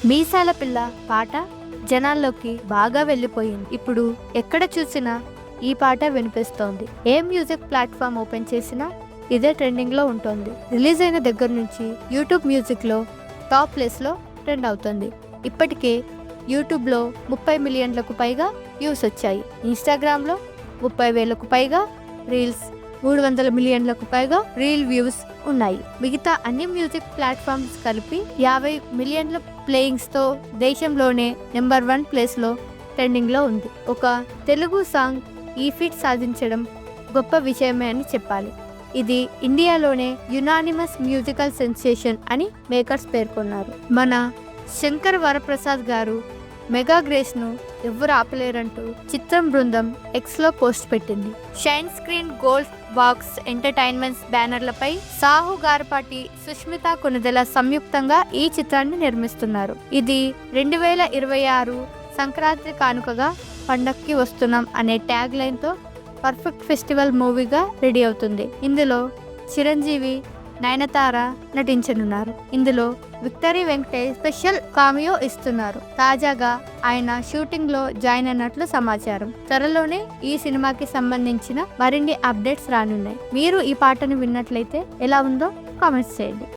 మీసాల పిల్ల పాట జనాల్లోకి బాగా వెళ్ళిపోయింది. ఇప్పుడు ఎక్కడ చూసినా ఈ పాట వినిపిస్తోంది. ఏ మ్యూజిక్ ప్లాట్ఫామ్ ఓపెన్ చేసినా ఇదే ట్రెండింగ్ లో ఉంటుంది. రిలీజ్ అయిన దగ్గర నుంచి యూట్యూబ్ మ్యూజిక్ లో టాప్ ప్లేస్ లో ట్రెండ్ అవుతుంది. ఇప్పటికే యూట్యూబ్ లో 30 మిలియన్లకు పైగా వ్యూస్ వచ్చాయి. ఇన్స్టాగ్రామ్ లో 30,000కు పైగా రీల్స్, 300 మిలియన్లకు పైగా రీల్ వ్యూస్ ఉన్నాయి. మిగతా అన్ని మ్యూజిక్ ప్లాట్ఫామ్స్ కలిపి 50 మిలియన్ల ప్లేయింగ్స్ తో దేశంలోనే నెంబర్ 1 ప్లేస్ లో ట్రెండింగ్ లో ఉంది. ఒక తెలుగు సాంగ్ ఈ ఫీట్ సాధించడం గొప్ప విషయమే అని చెప్పాలి. ఇది ఇండియాలోనే యునానిమస్ మ్యూజికల్ సెన్సేషన్ అని మేకర్స్ పేర్కొన్నారు. మన శంకర్ వరప్రసాద్ గారు మెగా గ్రేస్ ను ఎవరు ఆపలేరంటూ చిత్రం బృందం ఎక్స్ లో పోస్ట్ పెట్టింది. Shine screen gold box entertainments బ్యానర్లపై సాహు గారపాటి, సుష్మిత కొనిదెల సంయుక్తంగా ఈ చిత్రాన్ని నిర్మిస్తున్నారు. ఇది 2026 సంక్రాంతి కానుకగా పండక్కి వస్తున్నాం అనే ట్యాగ్ లైన్ తో పర్ఫెక్ట్ ఫెస్టివల్ మూవీగా రెడీ అవుతుంది. ఇందులో చిరంజీవి, నయనతార నటించనున్నారు. ఇందులో విక్టరీ వెంకటేష్ స్పెషల్ కామియో ఇస్తున్నారు. తాజాగా ఆయన షూటింగ్ లో జాయిన్ అయినట్లు సమాచారం. త్వరలోనే ఈ సినిమాకి సంబంధించిన మరిన్ని అప్డేట్స్ రానున్నాయి. మీరు ఈ పాటను విన్నట్లయితే ఎలా ఉందో కామెంట్స్ చేయండి.